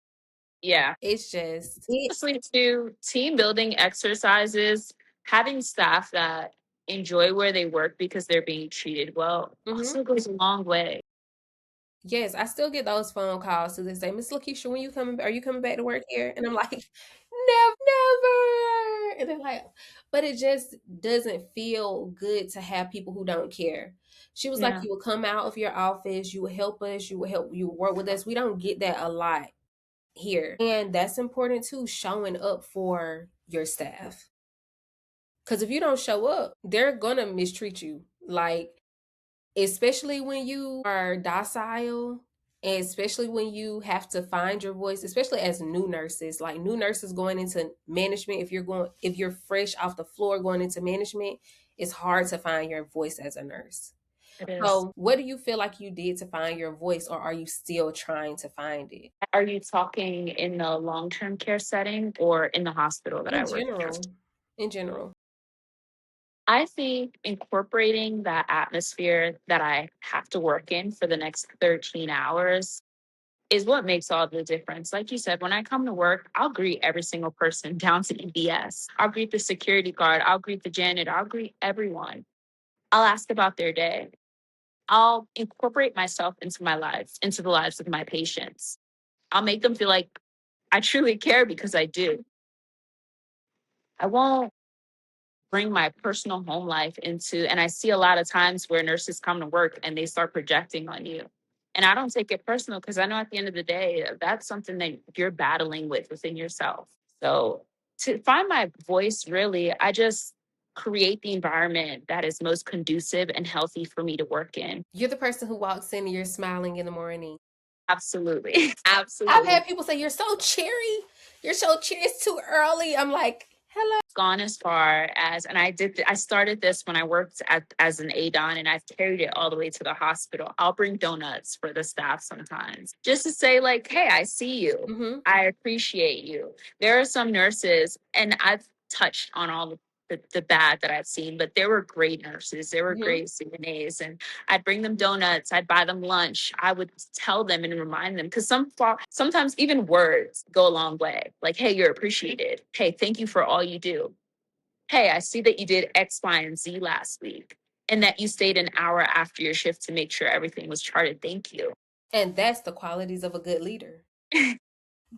Yeah. It's just it. Honestly, too, team building exercises, having staff that enjoy where they work because they're being treated well Mhm. also goes a long way. Yes, I still get those phone calls to this day. Miss Lakeisha, when you coming? Are you coming back to work here? And I'm like, never, never. And they're like, but it just doesn't feel good to have people who don't care. She was like, Yeah, you will come out of your office, you will help us, you will work with us. We don't get that a lot here, and that's important too. Showing up for your staff, because if you don't show up, they're gonna mistreat you. Like especially when you are docile, and especially when you have to find your voice, especially as new nurses, like new nurses going into management, if you're fresh off the floor going into management, it's hard to find your voice as a nurse. it is. So what do you feel like you did to find your voice, or are you still trying to find it? Are you talking in the long-term care setting or in the hospital that I In work in? general. In general. I think incorporating that atmosphere that I have to work in for the next 13 hours is what makes all the difference. Like you said, when I come to work, I'll greet every single person down to EBS. I'll greet the security guard. I'll greet the janitor. I'll greet everyone. I'll ask about their day. I'll incorporate myself into my lives, into the lives of my patients. I'll make them feel like I truly care because I do. I won't bring my personal home life into, and I see a lot of times where nurses come to work and they start projecting on you. And I don't take it personal because I know at the end of the day, that's something that you're battling with within yourself. So to find my voice, really, I just create the environment that is most conducive and healthy for me to work in. You're the person who walks in and you're smiling in the morning. Absolutely. I've Absolutely. had people say, you're so cheery. You're so cheery. It's too early. I'm like, hello. Gone as far as, and I started this when I worked as an ADON, and I've carried it all the way to the hospital. I'll bring donuts for the staff sometimes just to say, like, hey, I see you. Mm-hmm. I appreciate you. There are some nurses, and I've touched on all the bad that I've seen, but there were great nurses. There were Mm-hmm. great CNAs, and I'd bring them donuts. I'd buy them lunch. I would tell them and remind them because sometimes even words go a long way. Like, hey, you're appreciated. Hey, thank you for all you do. Hey, I see that you did X, Y, and Z last week, and that you stayed an hour after your shift to make sure everything was charted. Thank you. And that's the qualities of a good leader.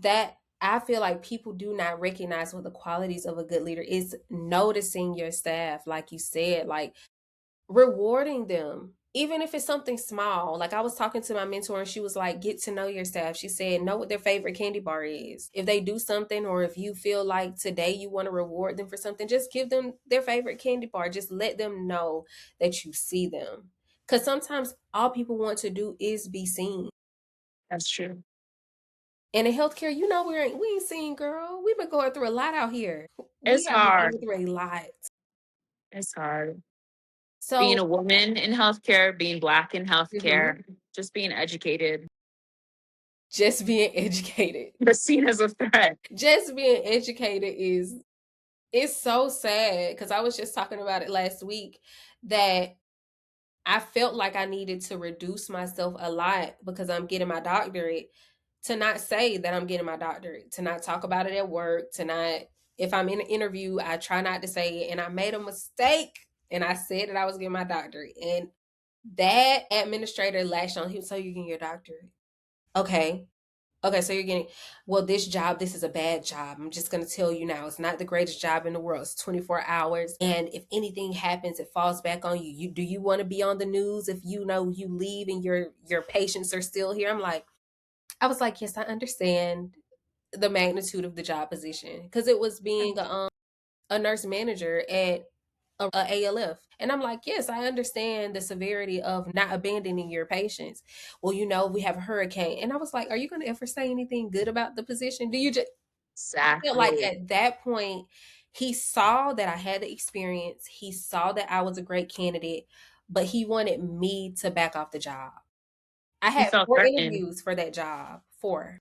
That I feel like people do not recognize what the qualities of a good leader is. Noticing your staff, like you said, like rewarding them, even if it's something small. Like I was talking to my mentor and she was like, get to know your staff. She said, know what their favorite candy bar is. If they do something, or if you feel like today you want to reward them for something, just give them their favorite candy bar. Just let them know that you see them. Because sometimes all people want to do is be seen. That's true. And in healthcare, we ain't seen, girl. We've been going through a lot out here. We It's have been hard. going through a lot. It's hard. So Being a woman in healthcare, being Black in mhm, healthcare, just being educated, just being educated. but seen as a threat. Just being educated is it's so sad because I was just talking about it last week that I felt like I needed to reduce myself a lot because I'm getting my doctorate to not say that I'm getting my doctorate, to not talk about it at work, to not, if I'm in an interview, I try not to say it. And I made a mistake and I said that I was getting my doctorate. And that administrator lashed on him. So you're getting your doctorate. Okay. Okay, so you're getting, well, this job, this is a bad job. I'm just going to tell you now, it's not the greatest job in the world. It's 24 hours. And if anything happens, it falls back on you. Do you want to be on the news if you know you leave and your patients are still here? I was like, yes, I understand the magnitude of the job position because it was being a nurse manager at a ALF. And I'm like, yes, I understand the severity of not abandoning your patients. Well, we have a hurricane. And I was like, are you going to ever say anything good about the position? Do you just, I feel like Exactly. at that point, he saw that I had the experience. He saw that I was a great candidate, but he wanted me to back off the job. I He had felt four threatened. interviews for that job, four.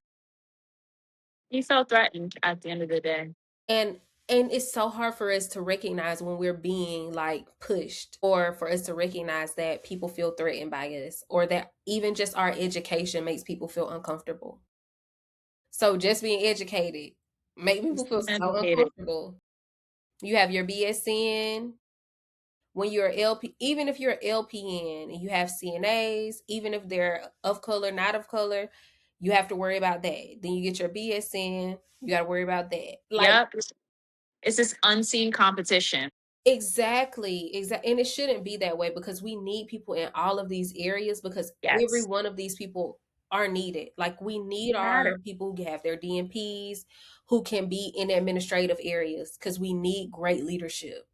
He felt threatened at the end of the day. And it's so hard for us to recognize when we're being like pushed, or for us to recognize that people feel threatened by us, or that even just our education makes people feel uncomfortable. So just being educated make people Just feel being so educated. uncomfortable. You have your BSN, when you're LP, even if you're LPN and you have CNAs, even if they're of color, not of color, you have to worry about that. Then you get your BSN, you got to worry about that. Like, Yep. It's this unseen competition. exactly, exactly. And it shouldn't be that way because we need people in all of these areas because every Yes. one of these people are needed. Like, we need They matter. our people who have their DNPs, who can be in administrative areas because we need great leadership.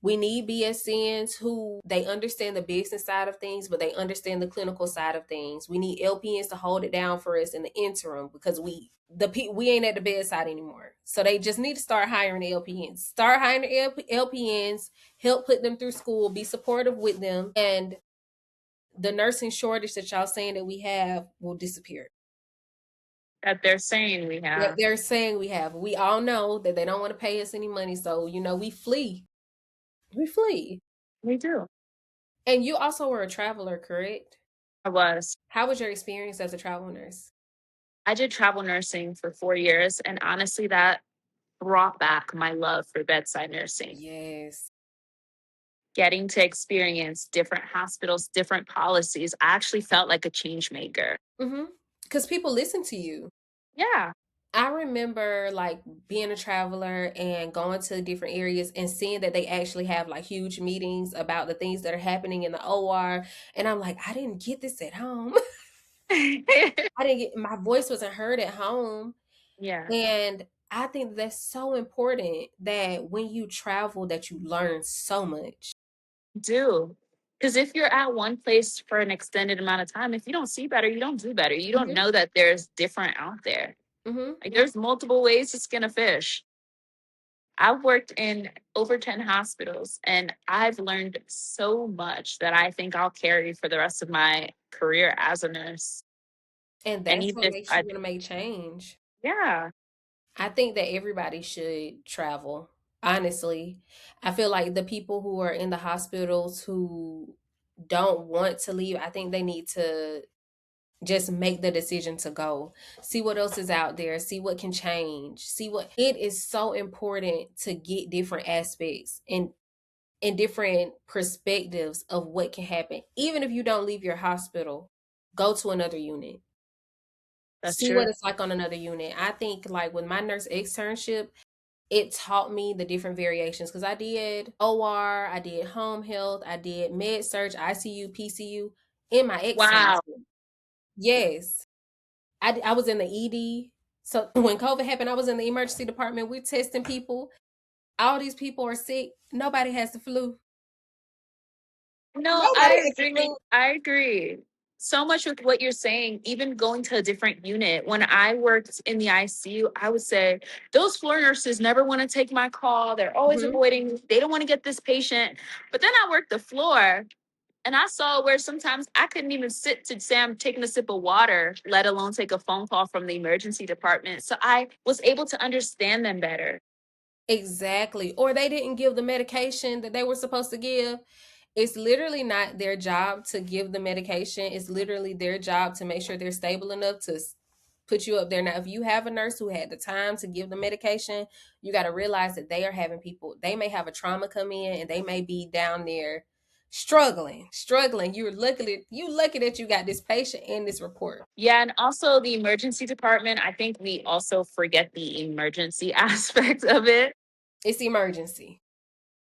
We need BSNs who they understand the business side of things, but they understand the clinical side of things. We need LPNs to hold it down for us in the interim because we ain't at the bedside anymore. So they just need to start hiring the LPNs. Start hiring the LPNs, help put them through school, be supportive with them, and the nursing shortage that y'all saying that we have will disappear. That they're saying we That have. they're saying we have. We all know that they don't want to pay us any money, so we flee. We flee. We do. And you also were a traveler, correct? I was. How was your experience as a travel nurse? I did travel nursing for 4 years, and honestly, that brought back my love for bedside nursing. Yes. Getting to experience different hospitals, different policies, I actually felt like a change maker. Mhm. Because people listen to you. Yeah, I remember, like, being a traveler and going to different areas and seeing that they actually have, like, huge meetings about the things that are happening in the OR, and I'm like, "I didn't get this at home." I didn't get my voice wasn't heard at home, yeah, and I think that's so important that when you travel that you learn so much. do. Because if you're at one place for an extended amount of time, if you don't see better, you don't do better. You don't Mhm, know that there's different out there. mhm, Like there's multiple ways to skin a fish. I've worked in over 10 hospitals and I've learned so much that I think I'll carry for the rest of my career as a nurse. and And that's even what if makes you I, wanna make change. yeah, I think that everybody should travel, honestly. I feel like the people who are in the hospitals who don't want to leave, I think they need to just make the decision to go. See what else is out there, see what can change, see what it is so important to get different aspects and different perspectives of what can happen. Even if you don't leave your hospital, go to another unit. that's See what true. it's like on another unit. I think like with my nurse externship, it taught me the different variations because I did OR, I did home health, I did med surg, ICU, PCU in my Wow. externship. Yes, I was in the ED. So when COVID happened, I was in the emergency department. We're testing people. All these people are sick. Nobody has the flu. No, Nobody I has the agree. flu. I agree. So much with what you're saying, even going to a different unit. When I worked in the ICU, I would say, those floor nurses never want to take my call. They're always Mhm. avoiding, they don't want to get this patient. But then I worked the floor and I saw where sometimes I couldn't even sit to say I'm taking a sip of water, let alone take a phone call from the emergency department. So I was able to understand them better. Exactly. Or they didn't give the medication that they were supposed to give. It's literally not their job to give the medication. It's literally their job to make sure they're stable enough to put you up there. Now, if you have a nurse who had the time to give the medication, you got to realize that they are having people, they may have a trauma come in and they may be down there struggling. You lucky that you got this patient and this report. Yeah, and also the emergency department, I think we also forget the emergency aspect of it. It's emergency.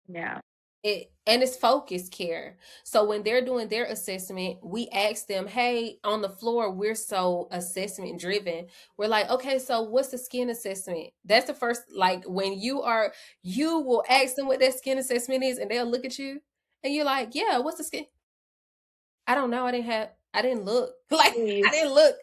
Yeah. It's focused care. So when they're doing their assessment, we ask them, hey, on the floor, we're so assessment driven. We're like, okay, so what's the skin assessment? That's the first, like when you will ask them what that skin assessment is, and they'll look at you and you're like, yeah, what's the skin? I don't know. I didn't look. Like I Please. didn't look.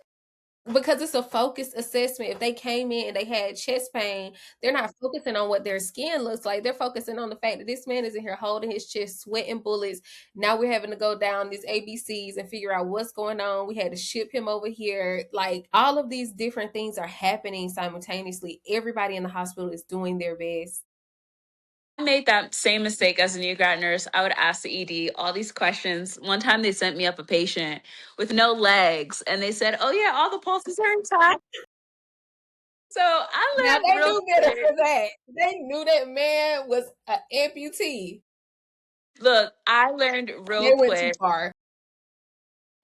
Because it's a focused assessment. If they came in and they had chest pain, they're not focusing on what their skin looks like. They're focusing on the fact that this man is in here holding his chest, sweating bullets. Now we're having to go down these ABCs and figure out what's going on. We had to ship him over here. Like all of these different things are happening simultaneously. Everybody in the hospital is doing their best. I made that same mistake as a new grad nurse. I would ask the ED all these questions. One time they sent me up a patient with no legs and they said, oh, yeah, all the pulses are intact. So Now I learned they real knew better quick. for that. They knew that man was an amputee. Look, I learned real They went too quick far.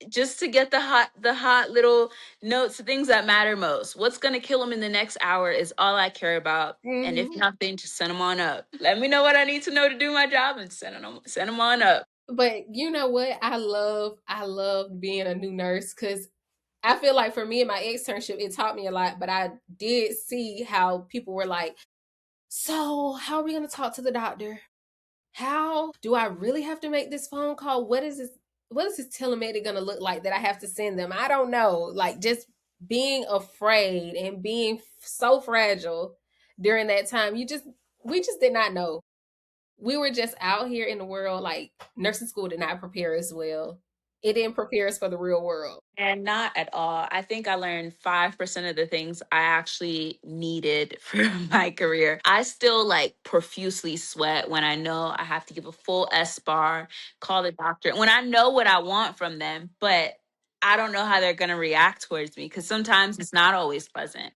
just to get the hot little notes, the things that matter most. What's gonna kill them in the next hour is all I care about. And if Mhm. nothing, just send them on up. Let me know what I need to know to do my job and send them on up. But you know what? I love being a new nurse because I feel like for me and my externship, it taught me a lot. But I did see how people were like, "So, how are we going to talk to the doctor? How do I really have to make this phone call? What is this? What is this telemedic going to look like that I have to send them? I don't know." Like just being afraid and being so fragile during that time, we just did not know. We were just out here in the world. Like nursing school did not prepare us well. It didn't prepare us for the real world. And not at all. I think I learned 5% of the things I actually needed for my career. I still like profusely sweat when I know I have to give a full S bar, call the doctor, when I know what I want from them, but I don't know how they're going to react towards me because sometimes it's not always pleasant.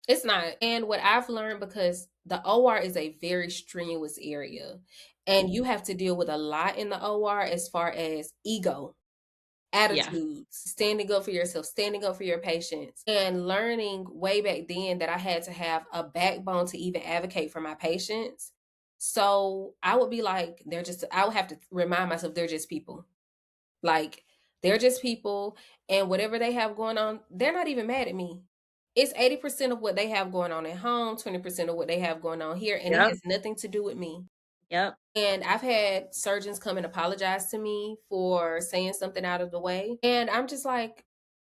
It's not. And what I've learned, because the OR is a very strenuous area, and you have to deal with a lot in the OR as far as ego, Yeah. attitudes, standing up for yourself, standing up for your patients, and learning way back then that I had to have a backbone to even advocate for my patients. So I would be like, I would have to remind myself they're just people. Like, they're just people, and whatever they have going on, they're not even mad at me. It's 80% of what they have going on at home, 20% of what they have going on here, and it Yep. has nothing to do with me. Yep. And I've had surgeons come and apologize to me for saying something out of the way. And I'm just like,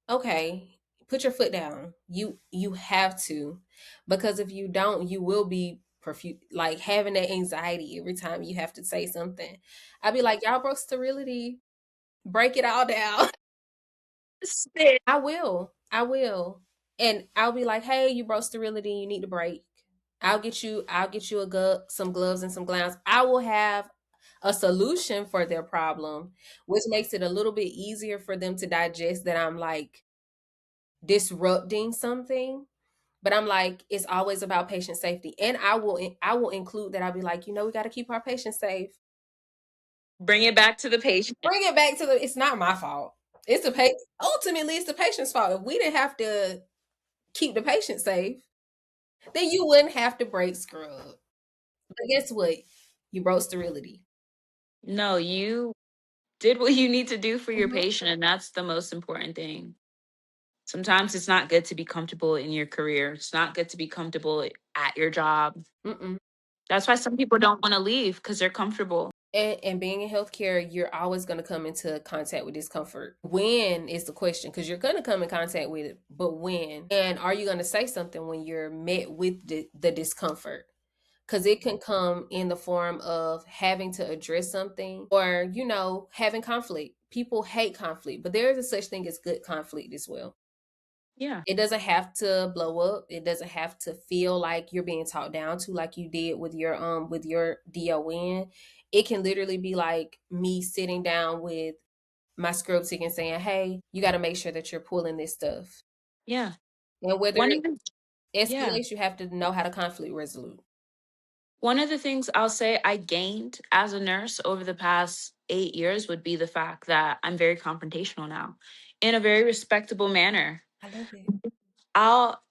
okay, put your foot down. You have to. Because if you don't, you will be like having that anxiety every time you have to say something. I'd be like, y'all broke sterility. Break it all down. Spit. I will. I will. And I'll be like, "Hey, you broke sterility, you need to break. I'll get you some gloves and some gowns. I will have a solution for their problem, which makes it a little bit easier for them to digest that I'm like disrupting something. But I'm like, it's always about patient safety. And I will include that. I'll be like, we got to keep our patients safe. Bring it back to the patient. Bring it back to it's not my fault. It's the patient. Ultimately, it's the patient's fault. If we didn't have to keep the patient safe, then you wouldn't have to break scrub. But guess what? You broke sterility. No, you did what you need to do for your Mhm. patient, and that's the most important thing. Sometimes it's not good to be comfortable in your career. It's not good to be comfortable at your job. Mm-mm. That's why some people don't want to leave because they're comfortable. And being in healthcare, you're always going to come into contact with discomfort. When is the question? Because you're going to come in contact with it, but when? And are you going to say something when you're met with the discomfort? Because it can come in the form of having to address something or, having conflict. People hate conflict, but there is a such thing as good conflict as well. Yeah. It doesn't have to blow up. It doesn't have to feel like you're being talked down to like you did with your DON. It can literally be like me sitting down with my scrub tick and saying, "Hey, you got to make sure that you're pulling this stuff." Yeah. And whether One it even yeah. escalates, you have to know how to conflict resolute. One of the things I'll say I gained as a nurse over the past 8 years would be the fact that I'm very confrontational now in a very respectable manner. I love it.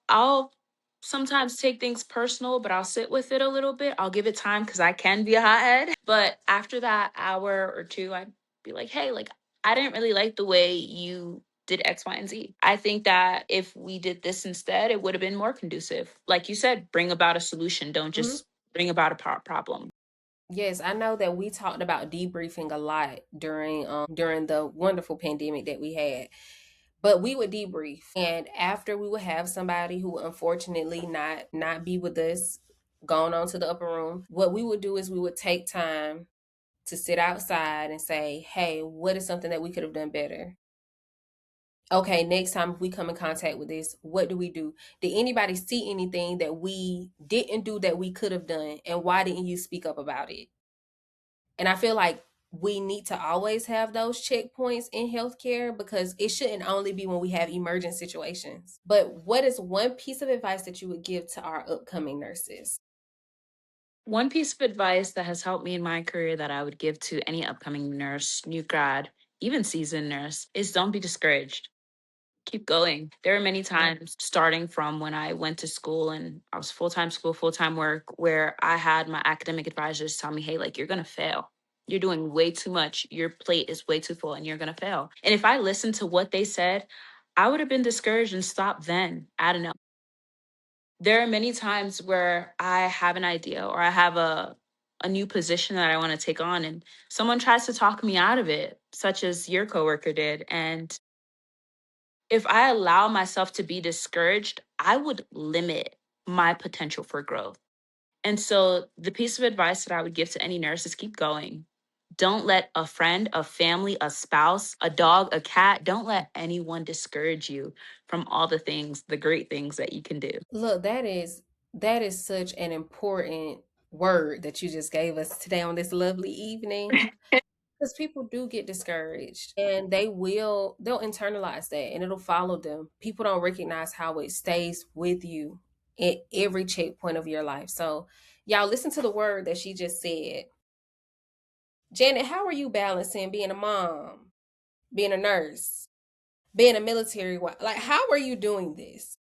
I'll sometimes take things personal, but I'll sit with it a little bit. I'll give it time because I can be a hothead. But after that hour or two, I'd be like, hey, like I didn't really like the way you did X, Y, and Z. I think that if we did this instead, it would have been more conducive. Like you said, bring about a solution. Don't Mhm. just bring about a problem. Yes, I know that we talked about debriefing a lot during the wonderful pandemic that we had. But we would debrief, and after we would have somebody who unfortunately not be with us, gone on to the upper room. What we would do is we would take time to sit outside and say, "Hey, what is something that we could have done better?" Okay, next time if we come in contact with this, what do we do? Did anybody see anything that we didn't do that we could have done, and why didn't you speak up about it? And I feel like we need to always have those checkpoints in healthcare because it shouldn't only be when we have emergent situations. But what is one piece of advice that you would give to our upcoming nurses? One piece of advice that has helped me in my career that I would give to any upcoming nurse, new grad, even seasoned nurse is don't be discouraged. Keep going. There are many Yeah. times starting from when I went to school and I was full-time school, full-time work, where I had my academic advisors tell me, hey, like you're gonna fail. You're doing way too much. Your plate is way too full and you're gonna fail. And if I listened to what they said, I would have been discouraged and stopped then. I don't know. There are many times where I have an idea or I have a new position that I want to take on and someone tries to talk me out of it, such as your coworker did. And if I allow myself to be discouraged, I would limit my potential for growth. And so the piece of advice that I would give to any nurse is keep going. Don't let a friend, a family, a spouse, a dog, a cat, don't let anyone discourage you from all the things, the great things that you can do. Look, that is such an important word that you just gave us today on this lovely evening. Because people do get discouraged and they'll internalize that and it'll follow them. People don't recognize how it stays with you at every checkpoint of your life. So, y'all listen to the word that she just said. Janet, how are you balancing being a mom, being a nurse, being a military wife? Like, how are you doing this?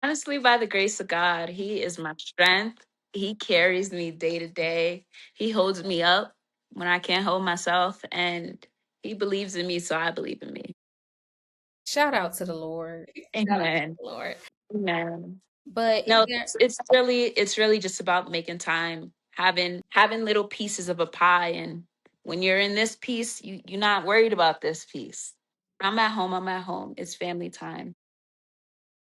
Honestly, by the grace of God, He is my strength. He carries me day to day. He holds me up when I can't hold myself, and He believes in me, so I believe in me. Shout out to the Lord. Shout out to Amen. the Lord. Amen. But is No, there it's really just about making time, having little pieces of a pie, and when you're in this piece, you're not worried about this piece. I'm at home. I'm at home. It's family time.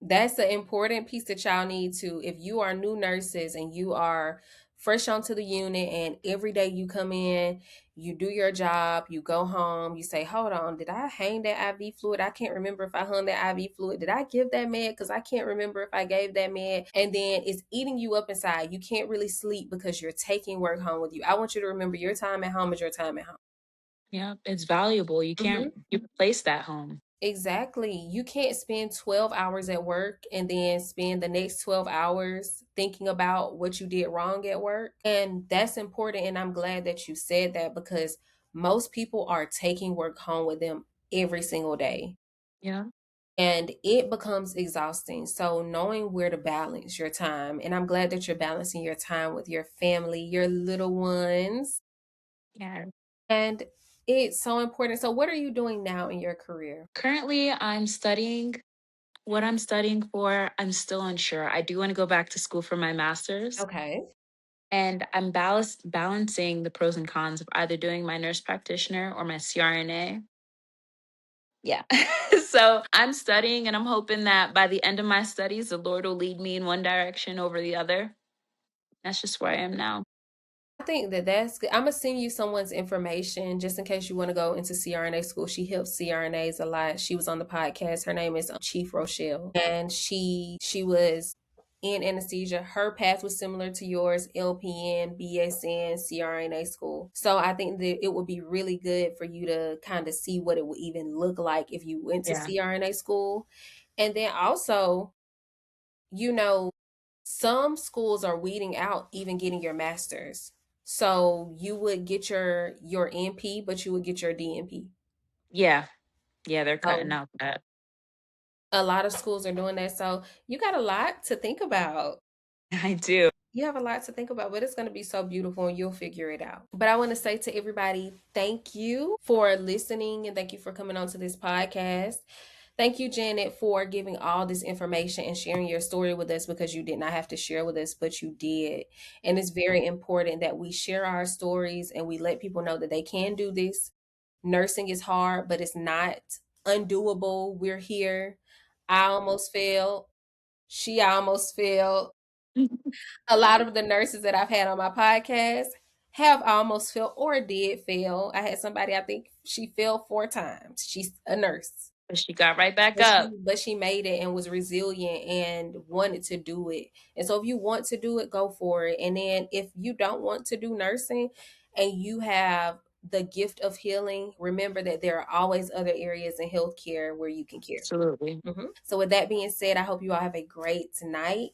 That's an important piece that y'all need to, if you are new nurses and you are fresh onto the unit and every day you come in, you do your job, you go home, you say, hold on, did I hang that IV fluid? I can't remember if I hung that IV fluid. Did I give that med? Because I can't remember if I gave that med. And then it's eating you up inside. You can't really sleep because you're taking work home with you. I want you to remember your time at home is your time at home. Yeah, it's valuable. You can't Mhm. replace that home. Exactly. You can't spend 12 hours at work and then spend the next 12 hours thinking about what you did wrong at work. And that's important. And I'm glad that you said that because most people are taking work home with them every single day. Yeah. And it becomes exhausting. So, knowing where to balance your time, and I'm glad that you're balancing your time with your family, your little ones, Yeah. and it's so important. So, what are you doing now in your career? Currently, I'm studying. What I'm studying for, I'm still unsure. I do want to go back to school for my master's. Okay. And I'm balancing the pros and cons of either doing my nurse practitioner or my CRNA. Yeah. So I'm studying and I'm hoping that by the end of my studies, the Lord will lead me in one direction over the other. That's just where I am now. I think that that's good. I'm gonna send you someone's information just in case you want to go into CRNA school. She helps CRNAs a lot. She was on the podcast. Her name is Chief Rochelle, and she was in anesthesia. Her path was similar to yours: LPN, BSN, CRNA school. So I think that it would be really good for you to kind of see what it would even look like if you went to Yeah. CRNA school, and then also, you know, some schools are weeding out even getting your master's. So you would get your NP, but you would get your DNP. Yeah. Yeah. They're cutting So out that. a lot of schools are doing that. So you got a lot to think about. I do. You have a lot to think about, but it's going to be so beautiful and you'll figure it out. But I want to say to everybody, thank you for listening and thank you for coming on to this podcast. Thank you, Janet, for giving all this information and sharing your story with us because you did not have to share with us, but you did. And it's very important that we share our stories and we let people know that they can do this. Nursing is hard, but it's not undoable. We're here. I almost failed. She almost failed. A lot of the nurses that I've had on my podcast have almost failed or did fail. I had somebody, I think she failed 4 times. She's a nurse. But she got right back But up. she made it and was resilient and wanted to do it. And so if you want to do it, go for it. And then if you don't want to do nursing and you have the gift of healing, remember that there are always other areas in healthcare where you can care. Absolutely. So with that being said, I hope you all have a great night.